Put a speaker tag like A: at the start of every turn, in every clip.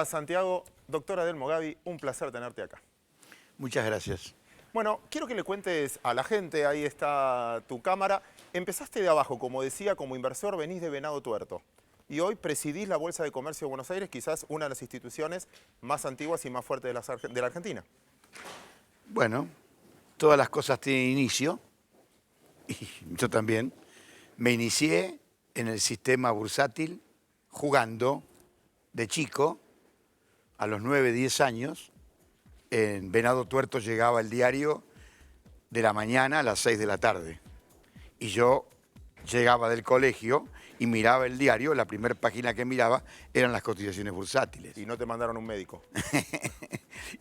A: Santiago, doctora Delmo Gavi, un placer tenerte acá.
B: Muchas gracias.
A: Bueno, quiero que le cuentes a la gente, ahí está tu cámara. Empezaste de abajo, como decía, como inversor, venís de Venado Tuerto. Y hoy presidís la Bolsa de Comercio de Buenos Aires, quizás una de las instituciones más antiguas y más fuertes de la Argentina.
B: Bueno, todas las cosas tienen inicio, y yo también. Me inicié en el sistema bursátil jugando de chico, a los 9, 10 años. En Venado Tuerto llegaba el diario de la mañana a las 6 de la tarde. Y yo llegaba del colegio y miraba el diario, la primera página que miraba eran las cotizaciones bursátiles.
A: Y no te mandaron un médico.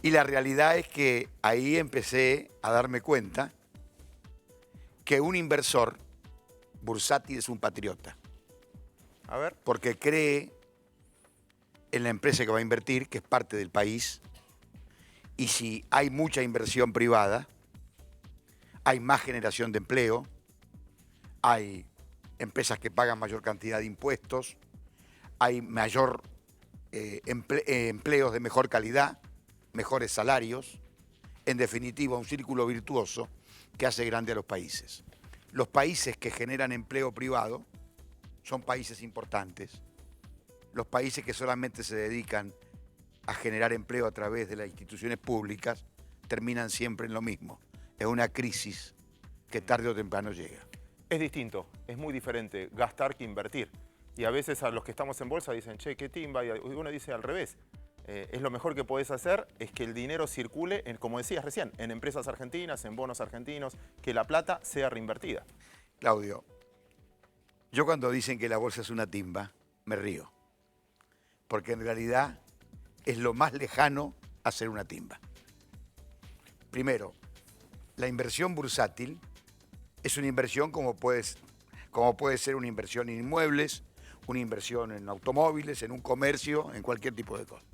B: Y la realidad es que ahí empecé a darme cuenta que un inversor bursátil es un patriota.
A: A ver.
B: Porque cree en la empresa que va a invertir, que es parte del país. Y si hay mucha inversión privada, hay más generación de empleo, hay empresas que pagan mayor cantidad de impuestos, hay mayor empleos de mejor calidad, mejores salarios, en definitiva un círculo virtuoso que hace grande a los países. Los países que generan empleo privado son países importantes. Los países que solamente se dedican a generar empleo a través de las instituciones públicas terminan siempre en lo mismo. Es una crisis que tarde o temprano llega.
A: Es distinto, es muy diferente gastar que invertir. Y a veces a los que estamos en bolsa dicen, che, qué timba, y uno dice al revés. Es lo mejor que podés hacer, es que el dinero circule, como decías recién, en empresas argentinas, en bonos argentinos, que la plata sea reinvertida.
B: Claudio, yo cuando dicen que la bolsa es una timba, me río. Porque en realidad es lo más lejano a ser una timba. Primero, la inversión bursátil es una inversión como puede ser una inversión en inmuebles, una inversión en automóviles, en un comercio, en cualquier tipo de cosa.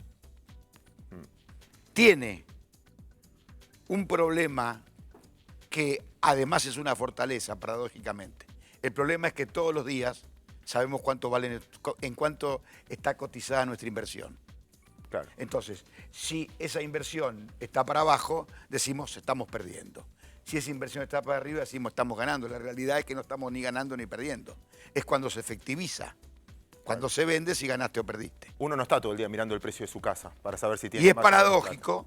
B: Tiene un problema que además es una fortaleza, paradójicamente. El problema es que todos los días sabemos cuánto vale, en cuánto está cotizada nuestra inversión.
A: Claro.
B: Entonces, si esa inversión está para abajo, decimos estamos perdiendo. Si esa inversión está para arriba, decimos estamos ganando. La realidad es que no estamos ni ganando ni perdiendo. Es cuando se efectiviza. Cuando se vende si ganaste o perdiste.
A: Uno no está todo el día mirando el precio de su casa para saber si tiene.
B: Y es paradójico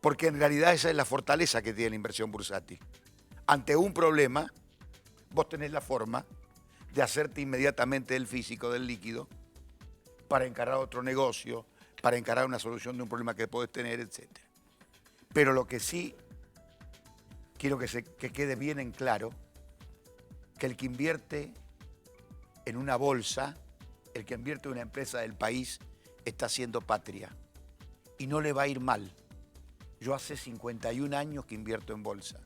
B: porque en realidad esa es la fortaleza que tiene la inversión bursátil. Ante un problema, vos tenés la forma de hacerte inmediatamente del físico, del líquido, para encarar otro negocio, para encarar una solución de un problema que podés tener, etc. Pero lo que sí quiero que quede bien en claro, que el que invierte en una bolsa, el que invierte en una empresa del país, está haciendo patria. Y no le va a ir mal. Yo hace 51 años que invierto en bolsa.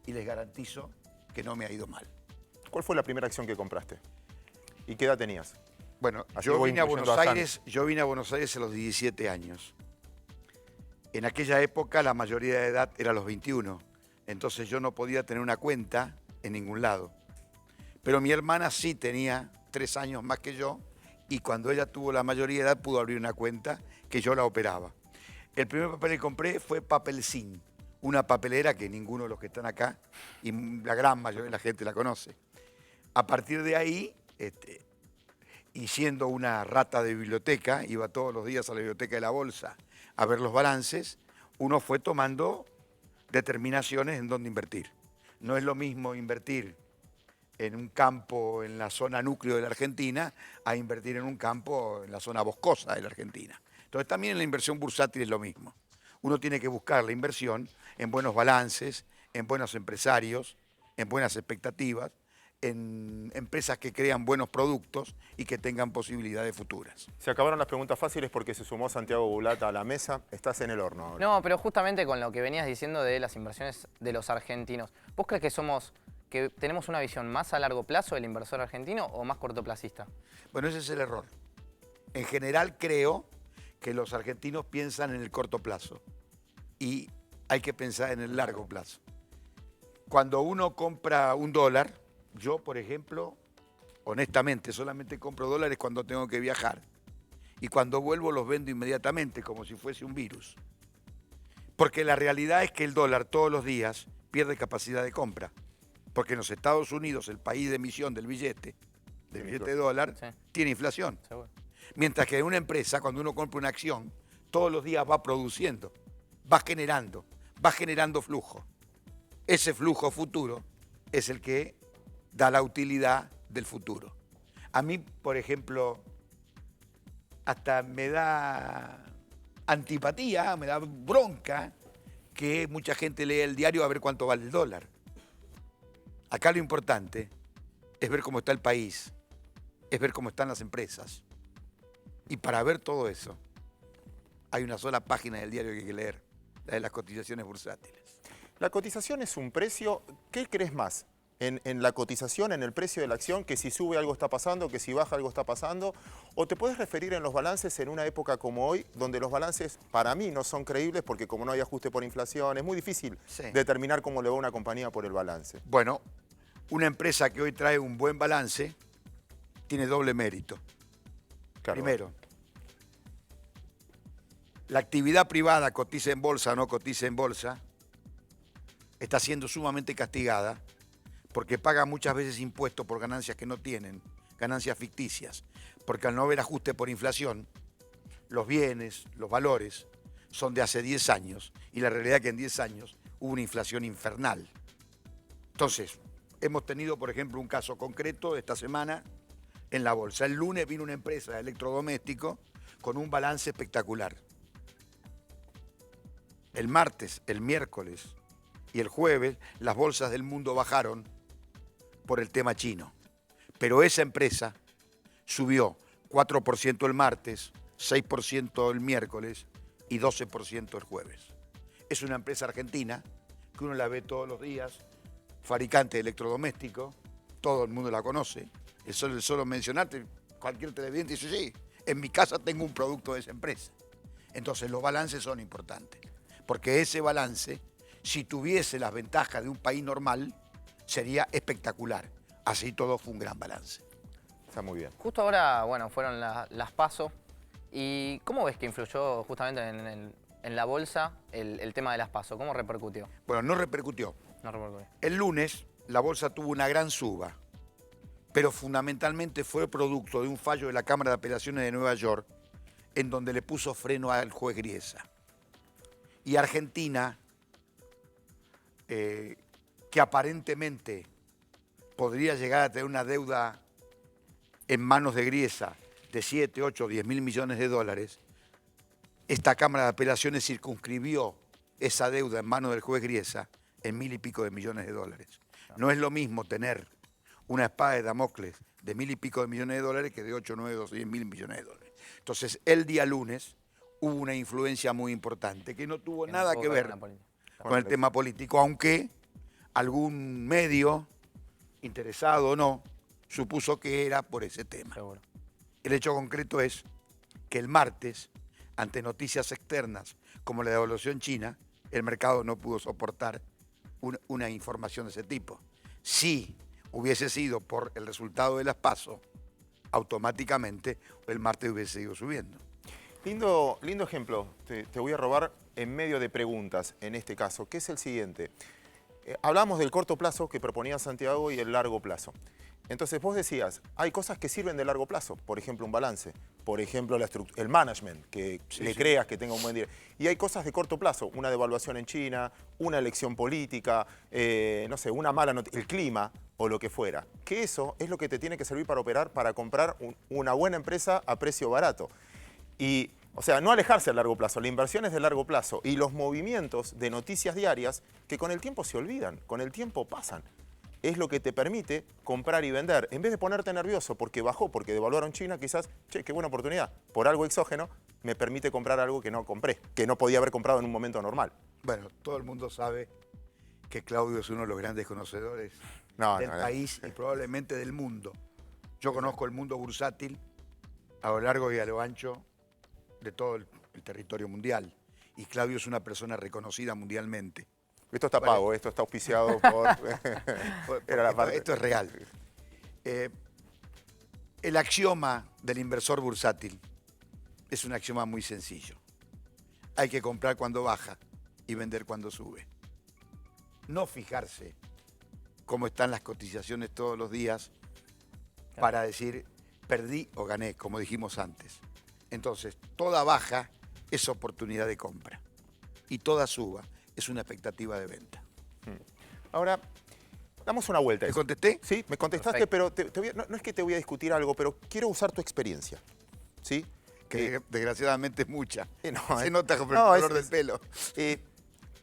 B: Y les garantizo que no me ha ido mal.
A: ¿Cuál fue la primera acción que compraste? ¿Y qué edad tenías?
B: Bueno,
A: Así
B: yo
A: voy
B: vine a
A: incluyendo
B: Buenos
A: a
B: Aires, a los 17 años. En aquella época la mayoría de edad era los 21. Entonces yo no podía tener una cuenta en ningún lado. Pero mi hermana sí tenía 3 años más que yo y cuando ella tuvo la mayoría de edad pudo abrir una cuenta que yo la operaba. El primer papel que compré fue Papelsin, una papelera que ninguno de los que están acá y la gran mayoría de la gente la conoce. A partir de ahí, y siendo una rata de biblioteca, iba todos los días a la biblioteca de la bolsa a ver los balances, uno fue tomando determinaciones en dónde invertir. No es lo mismo invertir en un campo en la zona núcleo de la Argentina a invertir en un campo en la zona boscosa de la Argentina. Entonces también en la inversión bursátil es lo mismo. Uno tiene que buscar la inversión en buenos balances, en buenos empresarios, en buenas expectativas, en empresas que crean buenos productos y que tengan posibilidades futuras.
A: Se acabaron las preguntas fáciles porque se sumó Santiago Bulata a la mesa. Estás en el horno ahora.
C: No, pero justamente con lo que venías diciendo de las inversiones de los argentinos, ¿vos crees que tenemos una visión más a largo plazo del inversor argentino o más cortoplacista?
B: Bueno, ese es el error. En general creo que los argentinos piensan en el corto plazo y hay que pensar en el largo plazo. Cuando uno compra $1, yo, por ejemplo, honestamente, solamente compro dólares cuando tengo que viajar y cuando vuelvo los vendo inmediatamente como si fuese un virus. Porque la realidad es que el dólar todos los días pierde capacidad de compra. Porque en los Estados Unidos, el país de emisión del billete de dólar,
C: Sí.
B: tiene inflación.
C: Seguro.
B: Mientras que en una empresa, cuando uno compra una acción, todos los días va produciendo, va generando flujo. Ese flujo futuro es el que da la utilidad del futuro. A mí, por ejemplo, hasta me da antipatía, me da bronca que mucha gente lee el diario a ver cuánto vale el dólar. Acá lo importante es ver cómo está el país, es ver cómo están las empresas. Y para ver todo eso, hay una sola página del diario que hay que leer, la de las cotizaciones bursátiles.
A: La cotización es un precio, ¿qué crees más? En la cotización, en el precio de la acción, que si sube algo está pasando, que si baja algo está pasando, o te puedes referir en los balances en una época como hoy, donde los balances para mí no son creíbles porque como no hay ajuste por inflación, es muy difícil determinar cómo le va a una compañía por el balance.
B: Bueno, una empresa que hoy trae un buen balance tiene doble mérito.
A: Claro.
B: Primero, la actividad privada, cotiza en bolsa o no cotiza en bolsa, está siendo sumamente castigada porque paga muchas veces impuestos por ganancias que no tienen, ganancias ficticias, porque al no haber ajuste por inflación, los bienes, los valores, son de hace 10 años, y la realidad es que en 10 años hubo una inflación infernal. Entonces, hemos tenido, por ejemplo, un caso concreto esta semana en la bolsa. El lunes vino una empresa de electrodoméstico con un balance espectacular. El martes, el miércoles y el jueves, las bolsas del mundo bajaron por el tema chino. Pero esa empresa subió 4% el martes, 6% el miércoles y 12% el jueves. Es una empresa argentina que uno la ve todos los días, fabricante de electrodomésticos, todo el mundo la conoce. El solo mencionarte, cualquier televidente dice, sí, en mi casa tengo un producto de esa empresa. Entonces los balances son importantes, porque ese balance, si tuviese las ventajas de un país normal, sería espectacular. Así todo fue un gran balance.
A: Está muy bien.
C: Justo ahora, bueno, fueron las PASO. ¿Y cómo ves que influyó justamente en la bolsa el tema de las PASO? ¿Cómo repercutió?
B: Bueno, no repercutió.
C: No repercutió.
B: El lunes la bolsa tuvo una gran suba, pero fundamentalmente fue producto de un fallo de la Cámara de Apelaciones de Nueva York, en donde le puso freno al juez Griesa. Y Argentina, que aparentemente podría llegar a tener una deuda en manos de Griesa de 7, 8, 10 mil millones de dólares, esta Cámara de Apelaciones circunscribió esa deuda en manos del juez Griesa en 1.000 y pico de millones de dólares. No es lo mismo tener una espada de Damocles de 1.000 y pico de millones de dólares que de 8, 9, 12, 10 mil millones de dólares. Entonces, el día lunes hubo una influencia muy importante que no tuvo nada que ver con el tema político, aunque algún medio, interesado o no, supuso que era por ese tema.
C: Seguro.
B: El hecho concreto es que el martes, ante noticias externas como la devaluación china, el mercado no pudo soportar una información de ese tipo. Si hubiese sido por el resultado de las PASO, automáticamente el martes hubiese ido subiendo.
A: Lindo ejemplo, te voy a robar en medio de preguntas en este caso, que es el siguiente. Hablamos del corto plazo que proponía Santiago y el largo plazo. Entonces vos decías, hay cosas que sirven de largo plazo, por ejemplo un balance, por ejemplo el management, que le creas que tenga un buen día. Y hay cosas de corto plazo, una devaluación en China, una elección política, no sé, una mala noticia, el clima o lo que fuera. Que eso es lo que te tiene que servir para operar, para comprar una buena empresa a precio barato. Y, o sea, no alejarse a largo plazo, la inversión es de largo plazo y los movimientos de noticias diarias que con el tiempo se olvidan, con el tiempo pasan. Es lo que te permite comprar y vender. En vez de ponerte nervioso porque bajó, porque devaluaron China, quizás, che, qué buena oportunidad. Por algo exógeno me permite comprar algo que no compré, que no podía haber comprado en un momento normal.
B: Bueno, todo el mundo sabe que Claudio es uno de los grandes conocedores del país y probablemente del mundo. Yo conozco el mundo bursátil a lo largo y a lo ancho de todo el territorio mundial. Y Claudio es una persona reconocida mundialmente.
A: Esto está pago, esto está auspiciado por...
B: Esto es real. El axioma del inversor bursátil es un axioma muy sencillo. Hay que comprar cuando baja y vender cuando sube. No fijarse cómo están las cotizaciones todos los días para decir perdí o gané, como dijimos antes. Entonces, toda baja es oportunidad de compra y toda suba es una expectativa de venta.
A: Ahora, damos una vuelta.
B: ¿Te contesté?
A: Sí, me contestaste,
C: Perfecto.
A: pero no es que te voy a discutir algo, pero quiero usar tu experiencia. ¿Sí?
B: Que desgraciadamente es mucha.
A: No,
B: Se nota con el
A: no,
B: color del pelo.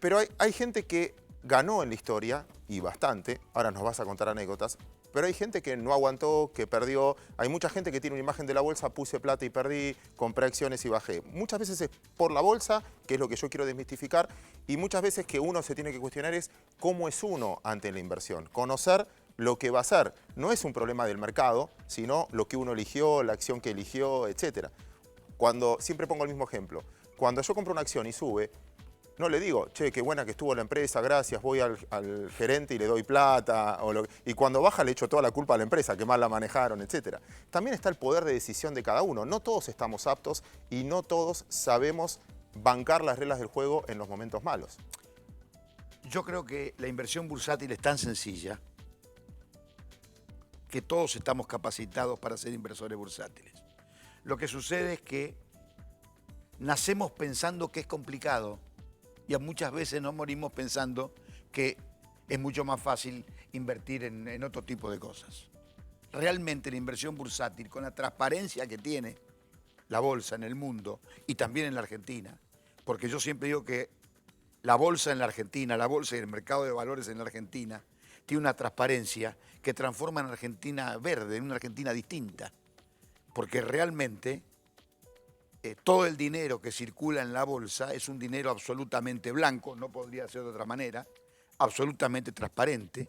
A: Pero hay gente que ganó en la historia, y bastante, ahora nos vas a contar anécdotas, pero hay gente que no aguantó, que perdió. Hay mucha gente que tiene una imagen de la bolsa, puse plata y perdí, compré acciones y bajé. Muchas veces es por la bolsa, que es lo que yo quiero desmistificar, y muchas veces que uno se tiene que cuestionar es cómo es uno ante la inversión. Conocer lo que va a hacer. No es un problema del mercado, sino lo que uno eligió, la acción que eligió, etc. Siempre pongo el mismo ejemplo. Cuando yo compro una acción y sube, no le digo, che, qué buena que estuvo la empresa, gracias, voy al gerente y le doy plata. Y cuando baja le echo toda la culpa a la empresa, que mal la manejaron, etc. También está el poder de decisión de cada uno. No todos estamos aptos y no todos sabemos bancar las reglas del juego en los momentos malos.
B: Yo creo que la inversión bursátil es tan sencilla que todos estamos capacitados para ser inversores bursátiles. Lo que sucede es que nacemos pensando que es complicado y muchas veces nos morimos pensando que es mucho más fácil invertir en otro tipo de cosas. Realmente la inversión bursátil, con la transparencia que tiene la bolsa en el mundo y también en la Argentina, porque yo siempre digo que la bolsa en la Argentina, la bolsa y el mercado de valores en la Argentina, tiene una transparencia que transforma a la Argentina verde, en una Argentina distinta, porque realmente todo el dinero que circula en la bolsa es un dinero absolutamente blanco, no podría ser de otra manera, absolutamente transparente,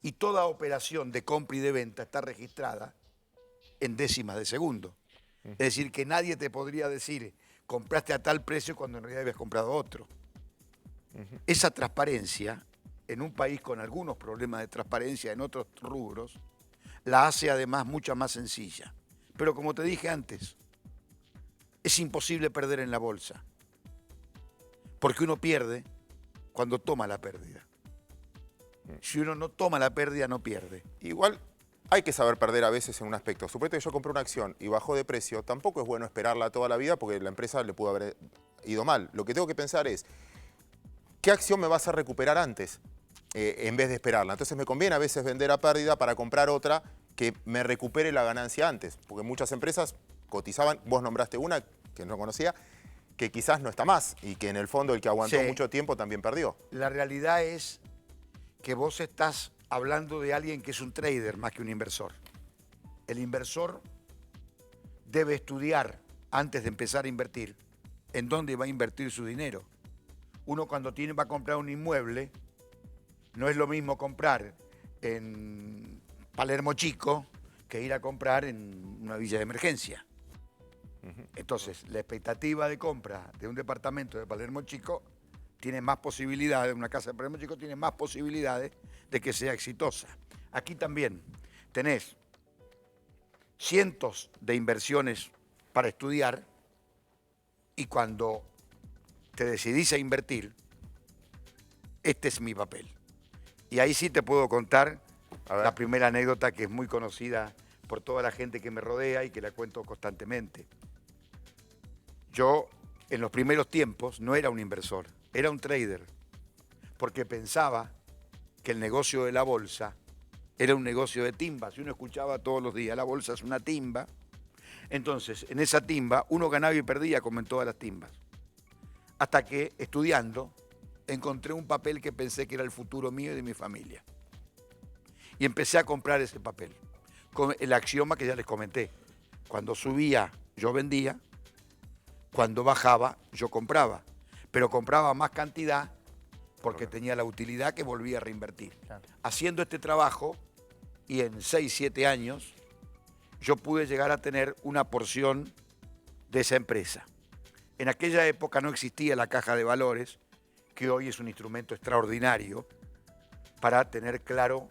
B: y toda operación de compra y de venta está registrada en décimas de segundo. Es decir, que nadie te podría decir, compraste a tal precio cuando en realidad habías comprado otro. Esa transparencia, en un país con algunos problemas de transparencia en otros rubros, la hace además mucho más sencilla. Pero como te dije antes, es imposible perder en la bolsa, porque uno pierde cuando toma la pérdida. Si uno no toma la pérdida, no pierde.
A: Igual hay que saber perder a veces en un aspecto. Suponete que yo compré una acción y bajó de precio, tampoco es bueno esperarla toda la vida porque la empresa le pudo haber ido mal. Lo que tengo que pensar es, ¿qué acción me va a hacer recuperar antes en vez de esperarla? Entonces me conviene a veces vender a pérdida para comprar otra que me recupere la ganancia antes, porque muchas empresas cotizaban, vos nombraste una que no conocía, que quizás no está más y que en el fondo el que aguantó mucho tiempo también perdió.
B: La realidad es que vos estás hablando de alguien que es un trader más que un inversor. El inversor debe estudiar antes de empezar a invertir en dónde va a invertir su dinero. Uno cuando va a comprar un inmueble, no es lo mismo comprar en Palermo Chico que ir a comprar en una villa de emergencia. Entonces, la expectativa de compra de un departamento de Palermo Chico tiene más posibilidades, una casa de Palermo Chico tiene más posibilidades de que sea exitosa. Aquí también tenés cientos de inversiones para estudiar y cuando te decidís a invertir, este es mi papel. Y ahí sí te puedo contar la primera anécdota que es muy conocida por toda la gente que me rodea y que la cuento constantemente. Yo, en los primeros tiempos, no era un inversor, era un trader, porque pensaba que el negocio de la bolsa era un negocio de timba. Si uno escuchaba todos los días, la bolsa es una timba, entonces en esa timba uno ganaba y perdía como en todas las timbas. Hasta que, estudiando, encontré un papel que pensé que era el futuro mío y de mi familia. Y empecé a comprar ese papel, con el axioma que ya les comenté. Cuando subía, yo vendía. Cuando bajaba, yo compraba. Pero compraba más cantidad porque tenía la utilidad que volvía a reinvertir. Claro. Haciendo este trabajo, y en 6, 7 años, yo pude llegar a tener una porción de esa empresa. En aquella época no existía la caja de valores, que hoy es un instrumento extraordinario para tener claro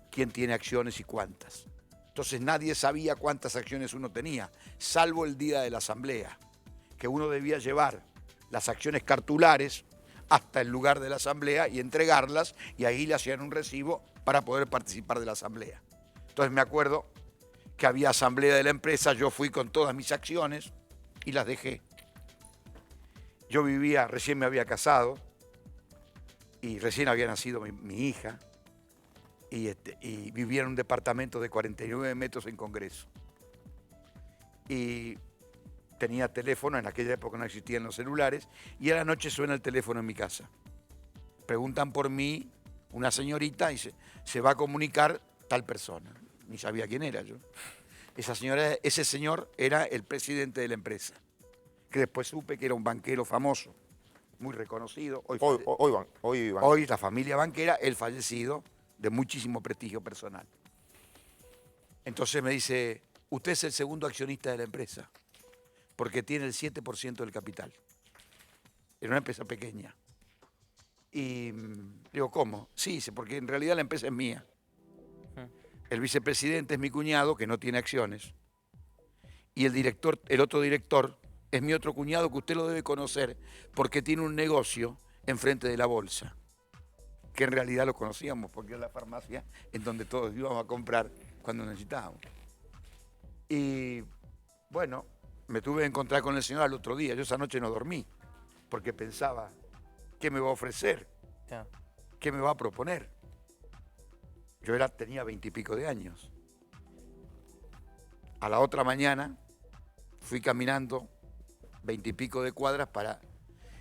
B: quién tiene acciones y cuántas. Entonces nadie sabía cuántas acciones uno tenía, salvo el día de la asamblea. que uno debía llevar las acciones cartulares hasta el lugar de la asamblea y entregarlas, y ahí le hacían un recibo para poder participar de la asamblea. Entonces me acuerdo que había asamblea de la empresa, yo fui con todas mis acciones y las dejé. Yo vivía, recién me había casado y recién había nacido mi hija y vivía en un departamento de 49 metros en Congreso. Y tenía teléfono, en aquella época no existían los celulares, y a la noche suena el teléfono en mi casa. Preguntan por mí, una señorita, y se va a comunicar tal persona. Ni sabía quién era yo. Ese señor era el presidente de la empresa, que después supe que era un banquero famoso, muy reconocido. Hoy la familia banquera, el fallecido, de muchísimo prestigio personal. Entonces me dice, usted es el segundo accionista de la empresa, porque tiene el 7% del capital. Era una empresa pequeña. Y digo, ¿cómo? Sí, dice, porque en realidad la empresa es mía. El vicepresidente es mi cuñado, que no tiene acciones. Y el otro director, es mi otro cuñado, que usted lo debe conocer, porque tiene un negocio enfrente de la bolsa. Que en realidad lo conocíamos, porque era la farmacia en donde todos íbamos a comprar cuando necesitábamos. Y bueno, me tuve que encontrar con el señor al otro día. Yo esa noche no dormí, porque pensaba, ¿qué me va a ofrecer? ¿Qué me va a proponer? Yo tenía 20 y pico de años. A la otra mañana fui caminando 20 y pico de cuadras para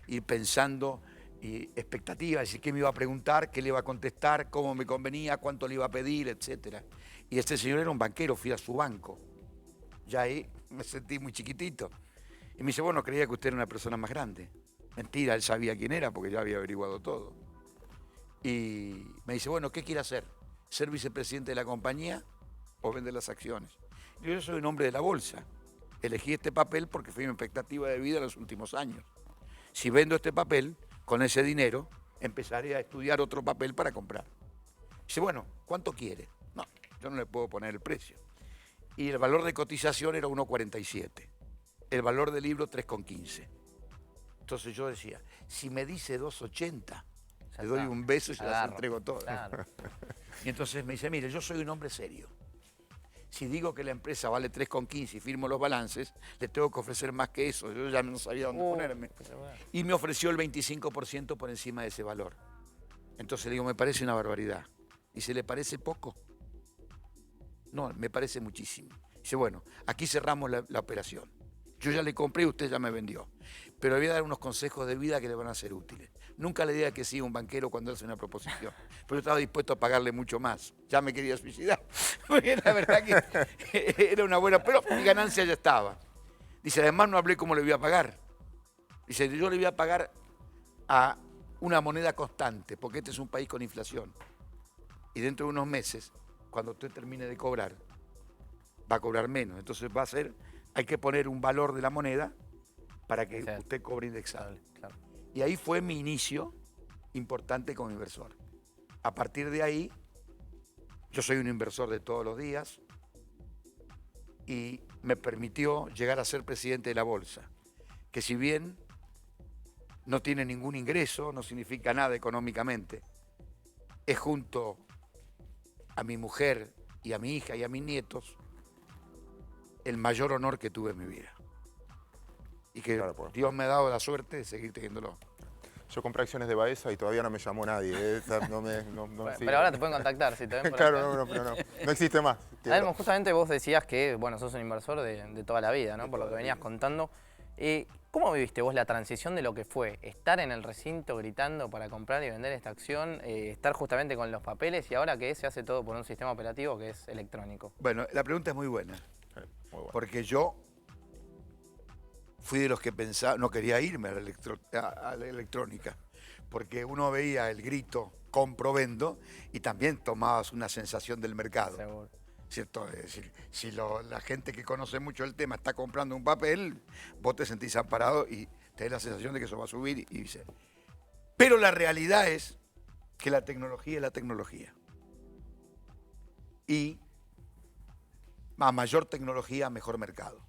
B: ir pensando y expectativas, es decir, qué me iba a preguntar, qué le iba a contestar, cómo me convenía, cuánto le iba a pedir, etc. Y este señor era un banquero, fui a su banco. Ya ahí me sentí muy chiquitito. Y me dice, bueno, creía que usted era una persona más grande. Mentira, él sabía quién era porque ya había averiguado todo. Y me dice, bueno, ¿qué quiere hacer? ¿Ser vicepresidente de la compañía o vender las acciones? Y yo soy un hombre de la bolsa. Elegí este papel porque fue mi expectativa de vida en los últimos años. Si vendo este papel, con ese dinero empezaré a estudiar otro papel para comprar. Dice, bueno, ¿cuánto quiere? No, yo no le puedo poner el precio. Y el valor de cotización era 1,47. El valor del libro 3,15. Entonces yo decía, si me dice 2,80, le doy un beso y se las entrego todas. Claro. Y entonces me dice, mire, yo soy un hombre serio. Si digo que la empresa vale 3,15 y firmo los balances, le tengo que ofrecer más que eso. Yo ya no sabía dónde ponerme. Y me ofreció el 25% por encima de ese valor. Entonces le digo, me parece una barbaridad. Dice, ¿le parece poco? No, me parece muchísimo. Dice, bueno, aquí cerramos la operación. Yo ya le compré y usted ya me vendió. Pero le voy a dar unos consejos de vida que le van a ser útiles. Nunca le diga que sí a un banquero cuando hace una proposición. Pero yo estaba dispuesto a pagarle mucho más. Ya me quería suicidar. Porque la verdad que era una buena... Pero mi ganancia ya estaba. Dice, además no hablé cómo le voy a pagar. Dice, yo le voy a pagar a una moneda constante, porque este es un país con inflación. Y dentro de unos meses, cuando usted termine de cobrar, va a cobrar menos. Entonces va a ser... Hay que poner un valor de la moneda para que usted cobre indexado. Claro. Y ahí fue mi inicio importante como inversor. A partir de ahí, yo soy un inversor de todos los días y me permitió llegar a ser presidente de la bolsa, que si bien no tiene ningún ingreso, no significa nada económicamente, es junto a mi mujer y a mi hija y a mis nietos el mayor honor que tuve en mi vida. Y que Dios me ha dado la suerte de seguir teniéndolo.
A: Yo compré acciones de Baeza y todavía no me llamó nadie.
C: Bueno, pero ahora te pueden contactar si te ven por
A: claro, no existe más.
C: Además, justamente vos decías que, bueno, sos un inversor de toda la vida, ¿no? Por lo que venías contando. ¿Cómo viviste vos la transición de lo que fue estar en el recinto gritando para comprar y vender esta acción, estar justamente con los papeles y ahora que se hace todo por un sistema operativo que es electrónico?
B: Bueno, la pregunta es muy buena. Porque yo fui de los que pensaba, no quería irme a la electrónica, porque uno veía el grito compro, vendo, y también tomabas una sensación del mercado.
C: Seguro.
B: ¿Cierto? Es decir, si la gente que conoce mucho el tema está comprando un papel, vos te sentís amparado y tenés la sensación de que eso va a subir y dice. Pero la realidad es que la tecnología es la tecnología. Y a mayor tecnología, mejor mercado.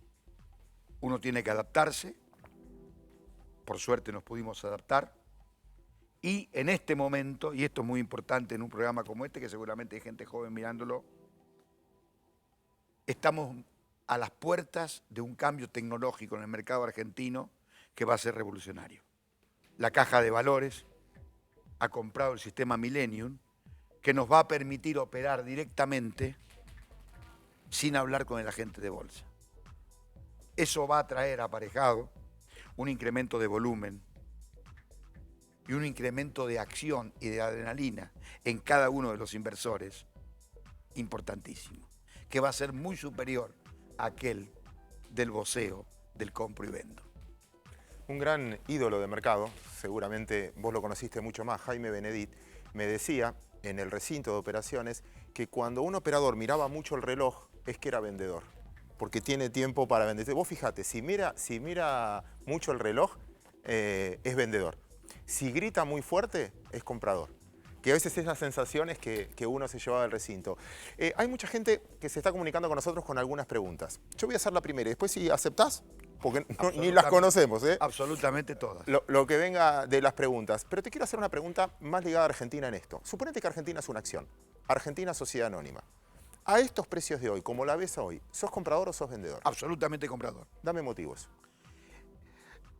B: Uno tiene que adaptarse por suerte nos pudimos adaptar. Y en este momento, y esto es muy importante en un programa como este, que seguramente hay gente joven mirándolo, estamos a las puertas de un cambio tecnológico en el mercado argentino que va a ser revolucionario. La Caja de Valores ha comprado el sistema Millennium, que nos va a permitir operar directamente sin hablar con el agente de bolsa. Eso va a traer aparejado un incremento de volumen y un incremento de acción y de adrenalina en cada uno de los inversores importantísimo, que va a ser muy superior a aquel del voceo, del compro y vendo.
A: Un gran ídolo de mercado, seguramente vos lo conociste mucho más, Jaime Benedit, me decía en el recinto de operaciones que cuando un operador miraba mucho el reloj es que era vendedor, porque tiene tiempo para vender. Vos fíjate, si mira mucho el reloj, es vendedor. Si grita muy fuerte, es comprador. Que a veces esas sensaciones que uno se lleva del recinto. Hay mucha gente que se está comunicando con nosotros con algunas preguntas. Yo voy a hacer la primera y después si aceptás, porque ni las conocemos.
B: Absolutamente todas.
A: Lo que venga de las preguntas. Pero te quiero hacer una pregunta más ligada a Argentina en esto. Suponete que Argentina es una acción. Argentina Sociedad Anónima. A estos precios de hoy, como la ves hoy, ¿sos comprador o sos vendedor?
B: Absolutamente comprador.
A: Dame motivos.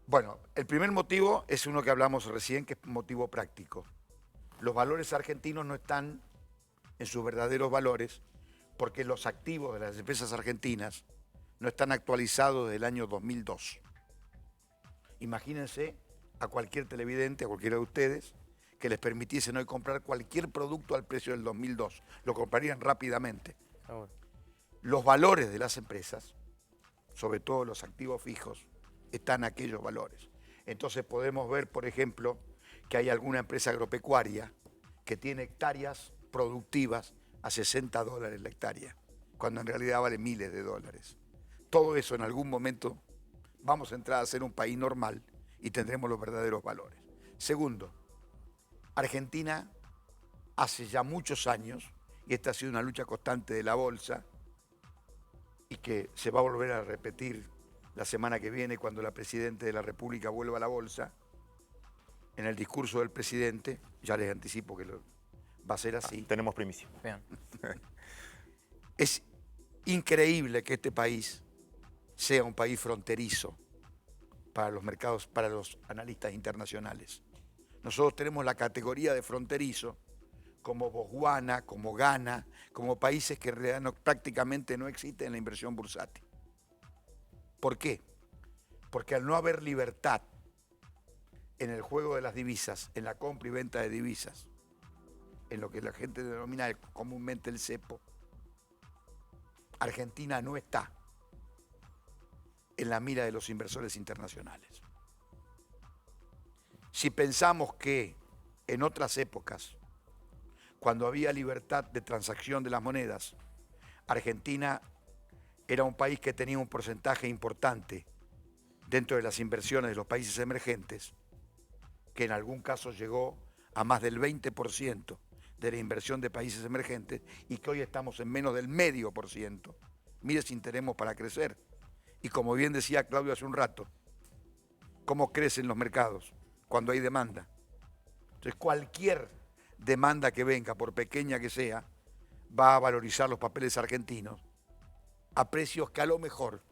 B: Bueno, el primer motivo es uno que hablamos recién, que es motivo práctico. Los valores argentinos no están en sus verdaderos valores porque los activos de las empresas argentinas no están actualizados desde el año 2002. Imagínense a cualquier televidente, a cualquiera de ustedes, que les permitiesen hoy comprar cualquier producto al precio del 2002. Lo comprarían rápidamente. Los valores de las empresas, sobre todo los activos fijos, están aquellos valores. Entonces podemos ver, por ejemplo, que hay alguna empresa agropecuaria que tiene hectáreas productivas a $60 la hectárea, cuando en realidad vale miles de dólares. Todo eso en algún momento vamos a entrar a ser un país normal y tendremos los verdaderos valores. Segundo, Argentina hace ya muchos años, y esta ha sido una lucha constante de la bolsa, y que se va a volver a repetir la semana que viene cuando la Presidenta de la República vuelva a la bolsa. En el discurso del presidente, ya les anticipo que va a ser así.
A: Tenemos primicia.
C: Bien.
B: Es increíble que este país sea un país fronterizo para los mercados, para los analistas internacionales. Nosotros tenemos la categoría de fronterizo como Botswana, como Ghana, como países que en realidad prácticamente no existen en la inversión bursátil. ¿Por qué? Porque al no haber libertad en el juego de las divisas, en la compra y venta de divisas, en lo que la gente denomina comúnmente el cepo, Argentina no está en la mira de los inversores internacionales. Si pensamos que en otras épocas, cuando había libertad de transacción de las monedas, Argentina era un país que tenía un porcentaje importante dentro de las inversiones de los países emergentes, que en algún caso llegó a más del 20% de la inversión de países emergentes y que hoy estamos en menos del 0,5%. Mire si tenemos para crecer. Y como bien decía Claudio hace un rato, ¿cómo crecen los mercados? Cuando hay demanda. Entonces cualquier demanda que venga, por pequeña que sea, va a valorizar los papeles argentinos a precios que a lo mejor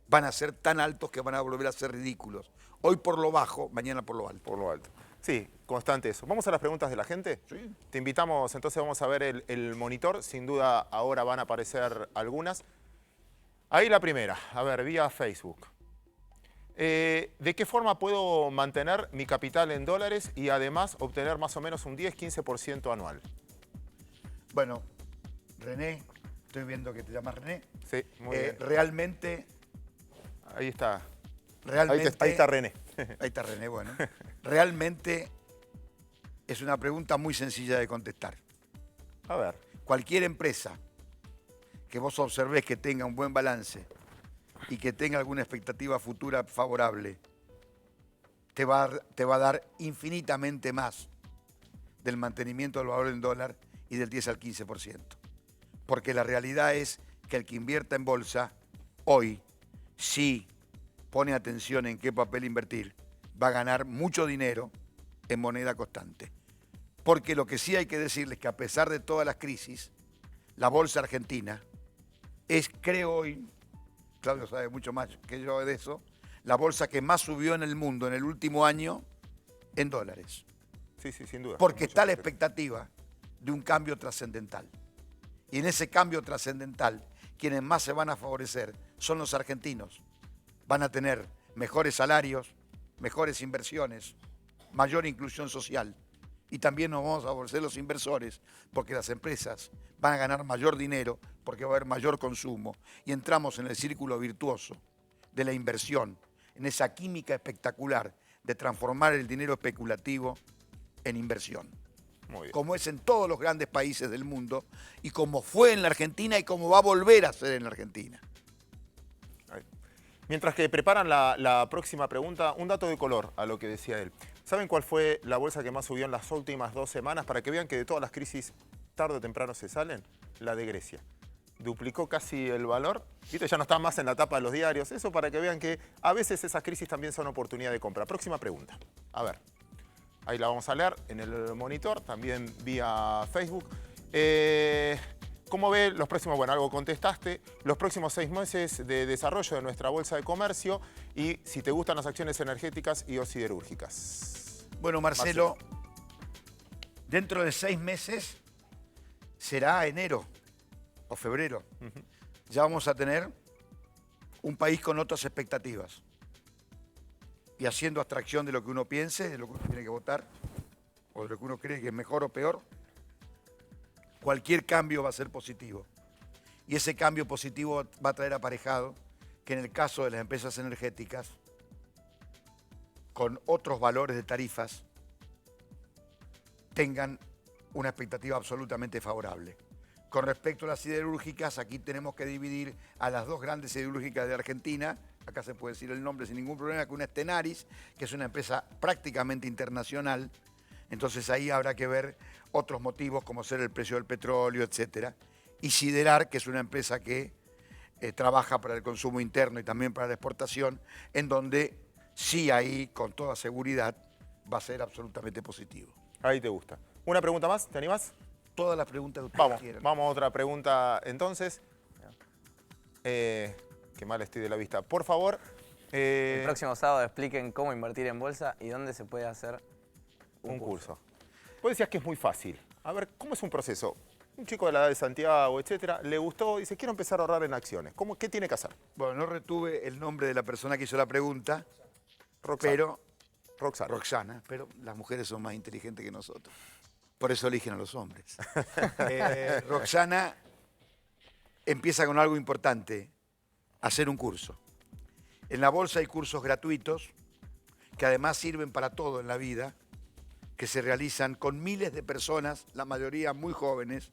B: van a ser tan altos que van a volver a ser ridículos. Hoy por lo bajo, mañana por lo alto.
A: Por lo alto. Sí, constante eso. ¿Vamos a las preguntas de la gente?
B: Sí.
A: Te invitamos, entonces vamos a ver el monitor. Sin duda ahora van a aparecer algunas. Ahí la primera, a ver, vía Facebook. ¿De qué forma puedo mantener mi capital en dólares y además obtener más o menos un 10-15% anual?
B: Bueno, René, estoy viendo que te llamas René.
A: Sí, muy bien.
B: Realmente...
A: Ahí está.
B: Realmente,
A: Ahí está René.
B: Ahí está René, bueno. Realmente es una pregunta muy sencilla de contestar.
A: A ver.
B: Cualquier empresa que vos observéis que tenga un buen balance y que tenga alguna expectativa futura favorable, te va a dar infinitamente más del mantenimiento del valor en dólar y del 10 al 15%. Porque la realidad es que el que invierta en bolsa hoy, sí pone atención en qué papel invertir, va a ganar mucho dinero en moneda constante. Porque lo que sí hay que decirles es que a pesar de todas las crisis, la bolsa argentina es, creo hoy, Claudio sabe mucho más que yo de eso, la bolsa que más subió en el mundo en el último año en dólares.
A: Sí, sí, sin duda.
B: Porque está la expectativa de un cambio trascendental. Y en ese cambio trascendental, quienes más se van a favorecer son los argentinos. Van a tener mejores salarios, mejores inversiones, mayor inclusión social. Y también nos vamos a favorecer los inversores, porque las empresas van a ganar mayor dinero, porque va a haber mayor consumo. Y entramos en el círculo virtuoso de la inversión, en esa química espectacular de transformar el dinero especulativo en inversión.
A: Muy bien.
B: Como es en todos los grandes países del mundo, y como fue en la Argentina y como va a volver a ser en la Argentina.
A: Mientras que preparan la próxima pregunta, un dato de color a lo que decía él. ¿Saben cuál fue la bolsa que más subió en las últimas 2 semanas? Para que vean que de todas las crisis, tarde o temprano se salen. La de Grecia. Duplicó casi el valor. ¿Viste? Ya no está más en la tapa de los diarios. Eso para que vean que a veces esas crisis también son oportunidad de compra. Próxima pregunta. A ver. Ahí la vamos a leer en el monitor, también vía Facebook. ¿Cómo ve los próximos? Bueno, algo contestaste. Los próximos 6 meses de desarrollo de nuestra bolsa de comercio y si te gustan las acciones energéticas y o siderúrgicas.
B: Bueno, Marcelo, dentro de 6 meses será enero o febrero. Ya vamos a tener un país con otras expectativas. Y haciendo abstracción de lo que uno piense, de lo que uno tiene que votar, o de lo que uno cree que es mejor o peor, cualquier cambio va a ser positivo. Y ese cambio positivo va a traer aparejado que en el caso de las empresas energéticas, con otros valores de tarifas, tengan una expectativa absolutamente favorable. Con respecto a las siderúrgicas, aquí tenemos que dividir a las 2 grandes siderúrgicas de Argentina. Acá se puede decir el nombre sin ningún problema, que una es Tenaris, que es una empresa prácticamente internacional. Entonces ahí habrá que ver otros motivos como ser el precio del petróleo, etcétera. Y Siderar, que es una empresa que trabaja para el consumo interno y también para la exportación, en donde sí ahí, con toda seguridad, va a ser absolutamente positivo.
A: Ahí te gusta. ¿Una pregunta más? ¿Te animás?
B: Todas las preguntas que ustedes quieran.
A: Vamos a otra pregunta entonces. Qué mal estoy de la vista. Por favor.
C: El próximo sábado expliquen cómo invertir en bolsa y dónde se puede hacer
A: un curso. Vos decías que es muy fácil. A ver, ¿cómo es un proceso? Un chico de la edad de Santiago, etcétera, le gustó, dice, quiero empezar a ahorrar en acciones. ¿Qué tiene que hacer?
B: Bueno, no retuve el nombre de la persona que hizo la pregunta, Roxana, pero las mujeres son más inteligentes que nosotros. Por eso eligen a los hombres. Roxana empieza con algo importante, hacer un curso. En la bolsa hay cursos gratuitos que además sirven para todo en la vida, que se realizan con miles de personas, la mayoría muy jóvenes,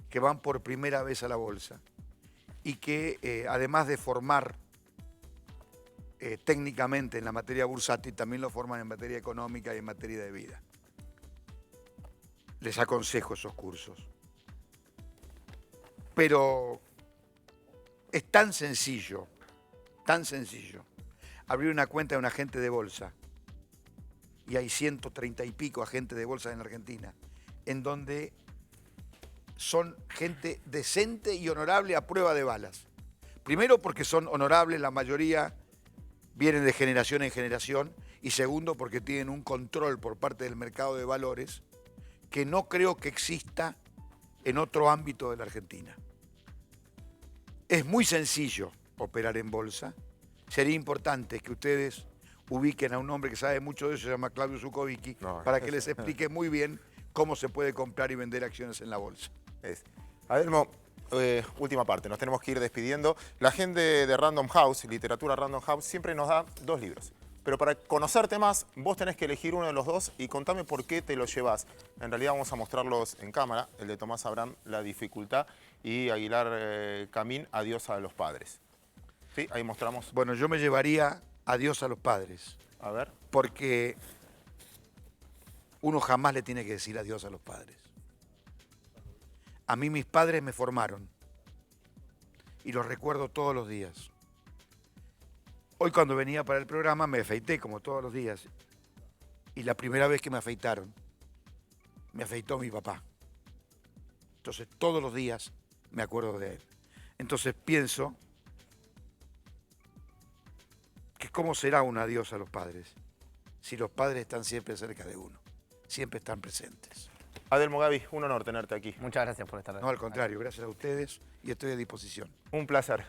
B: que van por primera vez a la bolsa y que además de formar técnicamente en la materia bursátil, también lo forman en materia económica y en materia de vida. Les aconsejo esos cursos. Pero es tan sencillo, abrir una cuenta de un agente de bolsa, y hay 130 y pico agentes de bolsa en la Argentina, en donde son gente decente y honorable a prueba de balas. Primero porque son honorables, la mayoría vienen de generación en generación, y segundo porque tienen un control por parte del mercado de valores que no creo que exista en otro ámbito de la Argentina. Es muy sencillo operar en bolsa. Sería importante que ustedes ubiquen a un hombre que sabe mucho de eso, se llama Claudio Zukovicki, para que les explique muy bien cómo se puede comprar y vender acciones en la bolsa.
A: Adelmo, última parte, nos tenemos que ir despidiendo. La gente de Random House, literatura Random House, siempre nos da 2 libros. Pero para conocerte más, vos tenés que elegir uno de los 2 y contame por qué te lo llevas. En realidad vamos a mostrarlos en cámara, el de Tomás Abraham, La dificultad, y Aguilar Camín, Adiós a los padres. ¿Sí? Ahí mostramos.
B: Bueno, yo me llevaría Adiós a los padres.
A: A ver.
B: Porque uno jamás le tiene que decir adiós a los padres. A mí mis padres me formaron y los recuerdo todos los días. Hoy cuando venía para el programa me afeité como todos los días. Y la primera vez que me afeitaron, me afeitó mi papá. Entonces todos los días me acuerdo de él. Entonces pienso que cómo será un adiós a los padres si los padres están siempre cerca de uno, siempre están presentes.
A: Adelmo, Gaby, un honor tenerte aquí.
C: Muchas gracias por estar
B: No, al contrario, gracias a ustedes y estoy a disposición.
A: Un placer.